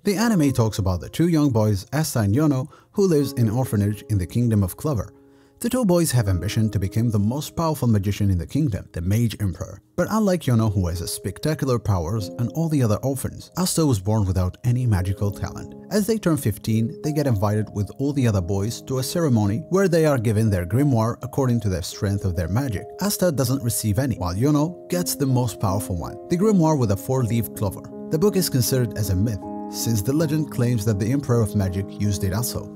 The anime talks about the two young boys, Asta and Yuno, who lives in an orphanage in the kingdom of Clover. The two boys have ambition to become the most powerful magician in the kingdom, the Mage Emperor. But unlike Yuno, who has spectacular powers, and all the other orphans, Asta was born without any magical talent. As they turn 15, they get invited with all the other boys to a ceremony where they are given their grimoire according to the strength of their magic. Asta doesn't receive any, while Yuno gets the most powerful one, the grimoire with a 4-leaf clover. The book is considered as a myth, since the legend claims that the Emperor of Magic used it also.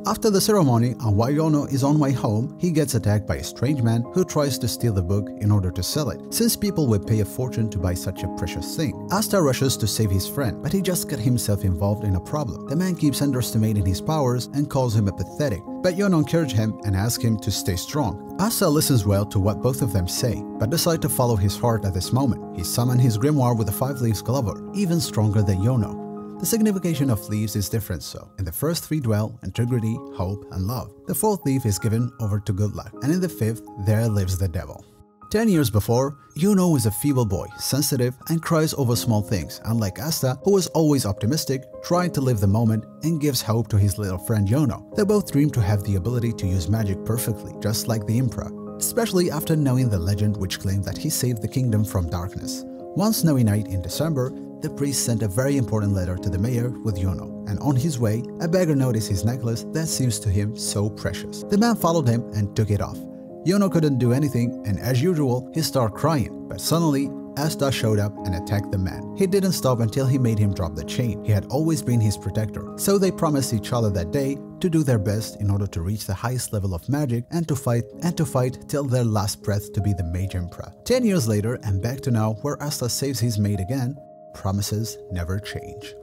After the ceremony, and while Yuno is on way home, he gets attacked by a strange man who tries to steal the book in order to sell it, since people would pay a fortune to buy such a precious thing. Asta rushes to save his friend, but he just got himself involved in a problem. The man keeps underestimating his powers and calls him a pathetic, but Yuno encourages him and asks him to stay strong. Asta listens well to what both of them say, but decides to follow his heart at this moment. He summons his grimoire with a 5-leaf clover, even stronger than Yuno. The signification of leaves is different, so in the first 3 dwell integrity, hope, and love. The 4th leaf is given over to good luck, and in the 5th, there lives the devil. 10 years before, Yuno is a feeble boy, sensitive, and cries over small things, unlike Asta, who is always optimistic, trying to live the moment, and gives hope to his little friend Yuno. They both dream to have the ability to use magic perfectly, just like the Emperor, especially after knowing the legend which claimed that he saved the kingdom from darkness. One snowy night in December, the priest sent a very important letter to the mayor with Yuno, and on his way, a beggar noticed his necklace that seems to him so precious. The man followed him and took it off. Yuno couldn't do anything, and as usual, he started crying, but suddenly, Asta showed up and attacked the man. He didn't stop until he made him drop the chain. He had always been his protector, so they promised each other that day to do their best in order to reach the highest level of magic and to fight till their last breath to be the Mage Emperor. 10 years later, and back to now, where Asta saves his mate again, promises never change.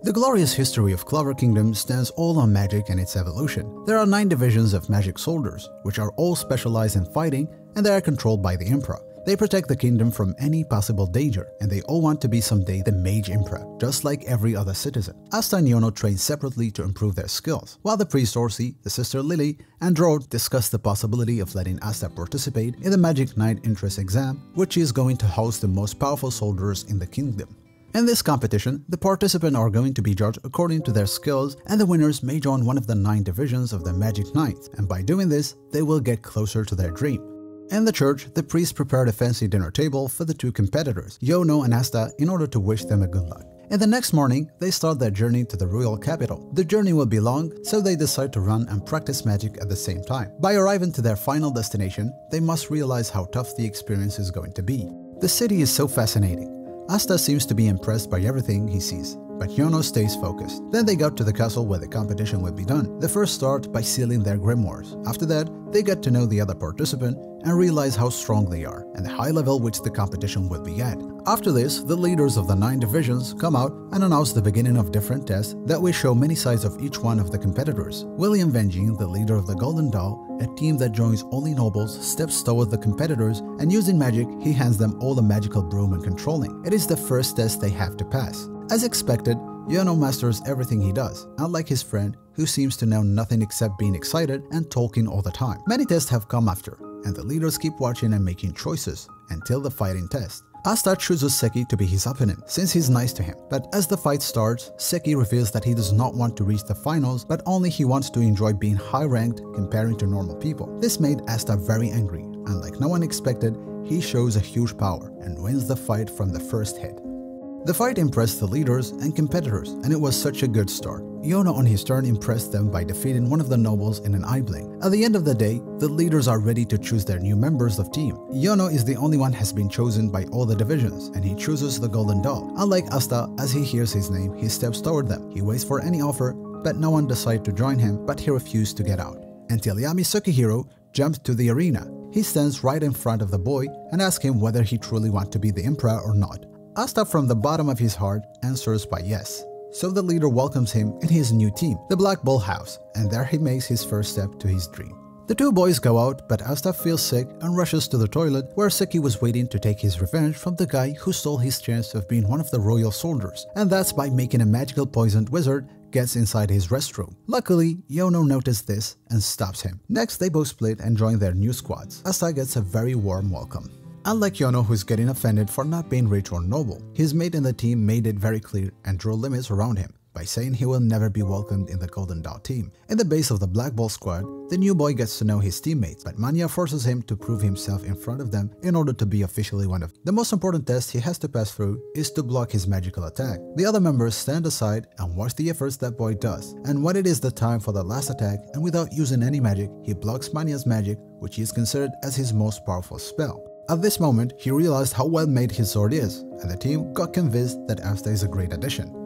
The glorious history of Clover Kingdom stands all on magic and its evolution. There are 9 divisions of magic soldiers, which are all specialized in fighting, and they are controlled by the Emperor. They protect the kingdom from any possible danger, and they all want to be someday the Mage Emperor, just like every other citizen. Asta and Yuno train separately to improve their skills, while the priest Orsi, the sister Lily, and Drode discuss the possibility of letting Asta participate in the Magic Knight Entrance exam, which is going to host the most powerful soldiers in the kingdom. In this competition, the participants are going to be judged according to their skills, and the winners may join one of the 9 divisions of the Magic Knights, and by doing this, they will get closer to their dream. In the church, the priest prepared a fancy dinner table for the 2 competitors, Yuno and Asta, in order to wish them a good luck. And the next morning, they start their journey to the royal capital. The journey will be long, so they decide to run and practice magic at the same time. By arriving to their final destination, they must realize how tough the experience is going to be. The city is so fascinating. Asta seems to be impressed by everything he sees, but Yuno stays focused. Then they got to the castle where the competition would be done. They first start by sealing their grimoires. After that, they get to know the other participant and realize how strong they are and the high level which the competition will be at. After this, the leaders of the 9 divisions come out and announce the beginning of different tests that will show many sides of each one of the competitors. William Venjing, the leader of the Golden Doll, a team that joins only nobles, steps toward the competitors, and using magic, he hands them all a magical broom and controlling. It is the first test they have to pass. As expected, Yuno masters everything he does, unlike his friend, who seems to know nothing except being excited and talking all the time. Many tests have come after, and the leaders keep watching and making choices until the fighting test. Asta chooses Seki to be his opponent since he's nice to him, but as the fight starts, Seki reveals that he does not want to reach the finals, but only he wants to enjoy being high-ranked comparing to normal people. This made Asta very angry, and like no one expected, he shows a huge power and wins the fight from the first hit. The fight impressed the leaders and competitors, and it was such a good start. Yuno on his turn impressed them by defeating one of the nobles in an eye blink. At the end of the day, the leaders are ready to choose their new members of team. Yuno is the only one has been chosen by all the divisions, and he chooses the Golden Doll. Unlike Asta, as he hears his name, he steps toward them. He waits for any offer, but no one decides to join him, but he refused to get out. Until Yami Sukihiro jumps to the arena. He stands right in front of the boy and asks him whether he truly wants to be the emperor or not. Asta from the bottom of his heart answers by yes. So the leader welcomes him in his new team, the Black Bull House, and there he makes his first step to his dream. The 2 boys go out, but Asta feels sick and rushes to the toilet where Seki was waiting to take his revenge from the guy who stole his chance of being one of the royal soldiers, and that's by making a magical poisoned wizard gets inside his restroom. Luckily, Yuno noticed this and stops him. Next, they both split and join their new squads. Asta gets a very warm welcome. Unlike Yuno, who is getting offended for not being rich or noble, his mate in the team made it very clear and drew limits around him. by saying he will never be welcomed in the Golden Dot team. In the base of the Black Ball squad, the new boy gets to know his teammates, but Manya forces him to prove himself in front of them in order to be officially one of them. The most important test he has to pass through is to block his magical attack. The other members stand aside and watch the efforts that boy does, and when it is the time for the last attack and without using any magic, he blocks Manya's magic, which is considered as his most powerful spell. At this moment, he realized how well made his sword is, and the team got convinced that Asta is a great addition.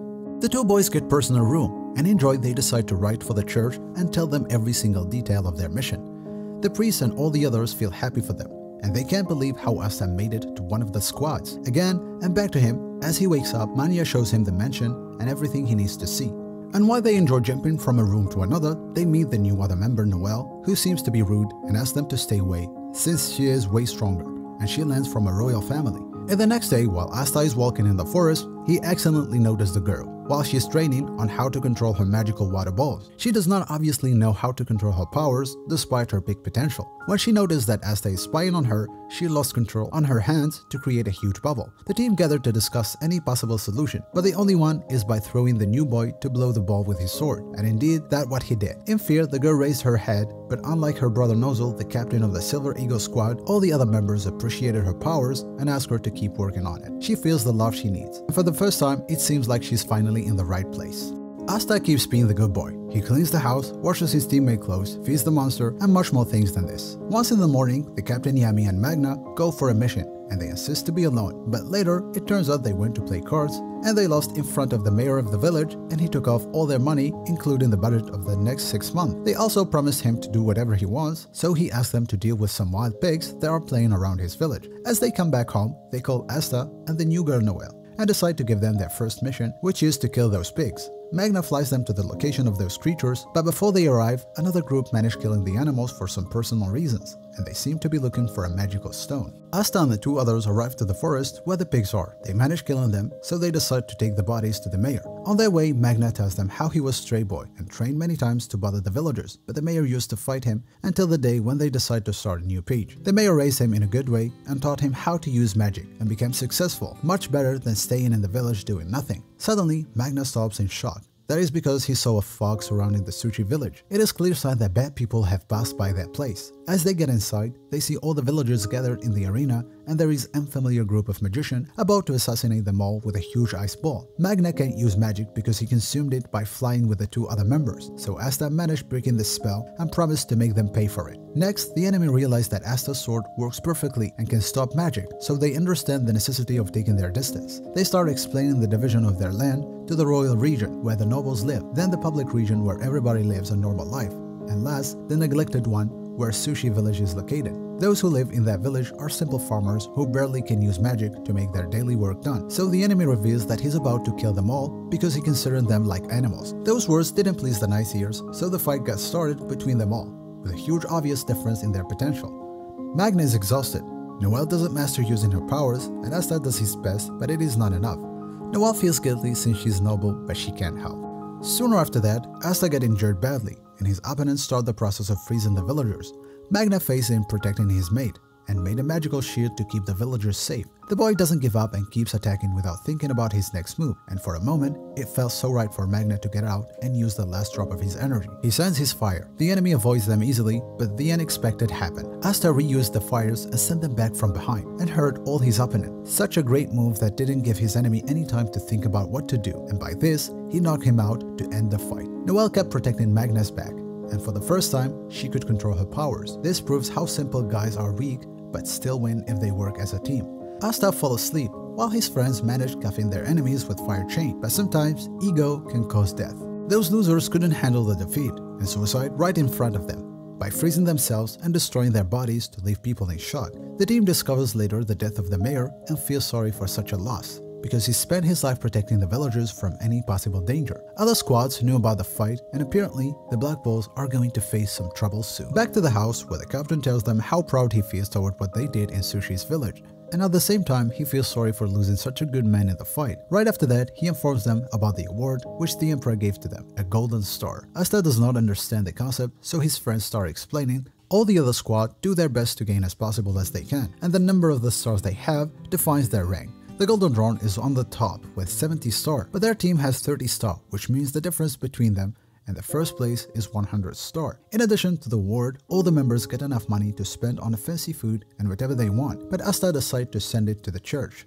The two boys get personal room, and in joy they decide to write for the church and tell them every single detail of their mission. The priest and all the others feel happy for them, and they can't believe how Asta made it to one of the squads. Again, and back to him, as he wakes up, Manya shows him the mansion and everything he needs to see. And while they enjoy jumping from a room to another, they meet the new other member, Noelle, who seems to be rude and asks them to stay away, since she is way stronger, and she lands from a royal family. And the next day, while Asta is walking in the forest, he accidentally noticed the girl, while she is training on how to control her magical water balls. She does not obviously know how to control her powers, despite her big potential. When she noticed that Asta is spying on her, she lost control on her hands to create a huge bubble. The team gathered to discuss any possible solution, but the only one is by throwing the new boy to blow the ball with his sword, and indeed, that's what he did. In fear, the girl raised her head, but unlike her brother Nozzle, the captain of the Silver Eagle squad, all the other members appreciated her powers and asked her to keep working on it. She feels the love she needs, and for the first time, it seems like she's finally in the right place. Asta keeps being the good boy. He cleans the house, washes his teammate clothes, feeds the monster, and much more things than this. Once in the morning, the Captain Yami and Magna go for a mission, and they insist to be alone, but later, it turns out they went to play cards, and they lost in front of the mayor of the village, and he took off all their money, including the budget of the next 6 months. They also promised him to do whatever he wants, so he asked them to deal with some wild pigs that are playing around his village. As they come back home, they call Asta and the new girl Noelle, and decide to give them their first mission, which is to kill those pigs. Magna flies them to the location of those creatures, but before they arrive, another group managed killing the animals for some personal reasons, and they seem to be looking for a magical stone. Asta and the two others arrive to the forest where the pigs are. They manage killing them, so they decide to take the bodies to the mayor. On their way, Magna tells them how he was stray boy and trained many times to bother the villagers, but the mayor used to fight him until the day when they decide to start a new page. The mayor raised him in a good way and taught him how to use magic and became successful, much better than staying in the village doing nothing. Suddenly, Magna stops in shock. That is because he saw a fog surrounding the Sushi village. It is clear sign that bad people have passed by that place. As they get inside, they see all the villagers gathered in the arena, and there is an unfamiliar group of magicians about to assassinate them all with a huge ice ball. Magna can't use magic because he consumed it by flying with the two other members, so Asta managed breaking the spell and promised to make them pay for it. Next, the enemy realized that Asta's sword works perfectly and can stop magic, so they understand the necessity of taking their distance. They start explaining the division of their land to the royal region where the nobles live, then the public region where everybody lives a normal life, and last, the neglected one where Sushi village is located. Those who live in that village are simple farmers who barely can use magic to make their daily work done. So the enemy reveals that he's about to kill them all because he considered them like animals. Those words didn't please the nice ears, so the fight got started between them all, with a huge obvious difference in their potential. Magna is exhausted. Noelle doesn't master using her powers, and Asta does his best, but it is not enough. Noelle feels guilty since she's noble, but she can't help. Sooner after that, Asta gets injured badly, and his opponents start the process of freezing the villagers. Magna faced him protecting his mate, and made a magical shield to keep the villagers safe. The boy doesn't give up and keeps attacking without thinking about his next move, and for a moment, it felt so right for Magna to get out and use the last drop of his energy. He sends his fire. The enemy avoids them easily, but the unexpected happened. Asta reused the fires and sent them back from behind, and hurt all his opponents. Such a great move that didn't give his enemy any time to think about what to do, and by this, he knocked him out to end the fight. Noelle kept protecting Magna's back, and for the first time, she could control her powers. This proves how simple guys are weak, but still win if they work as a team. Asta fell asleep, while his friends managed cuffing their enemies with fire chain, but sometimes ego can cause death. Those losers couldn't handle the defeat, and suicide right in front of them, by freezing themselves and destroying their bodies to leave people in shock. The team discovers later the death of the mayor and feels sorry for such a loss, because he spent his life protecting the villagers from any possible danger. Other squads knew about the fight, and apparently, the Black Bulls are going to face some trouble soon. Back to the house, where the captain tells them how proud he feels toward what they did in Sushi's village, and at the same time, he feels sorry for losing such a good man in the fight. Right after that, he informs them about the award which the emperor gave to them, a golden star. Asta does not understand the concept, so his friends start explaining. All the other squad do their best to gain as possible as they can, and the number of the stars they have defines their rank. The Golden Dawn is on the top with 70 stars, but their team has 30 stars, which means the difference between them and the first place is 100 stars. In addition to the award, all the members get enough money to spend on fancy food and whatever they want, but Asta decides to send it to the church.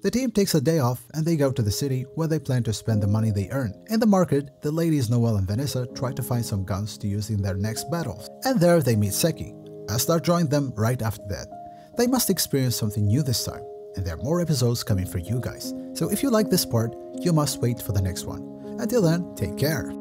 The team takes a day off and they go to the city where they plan to spend the money they earn. In the market, the ladies Noelle and Vanessa try to find some guns to use in their next battles, and there they meet Seki. Asta joined them right after that. They must experience something new this time, and there are more episodes coming for you guys. So if you like this part, you must wait for the next one. Until then, take care.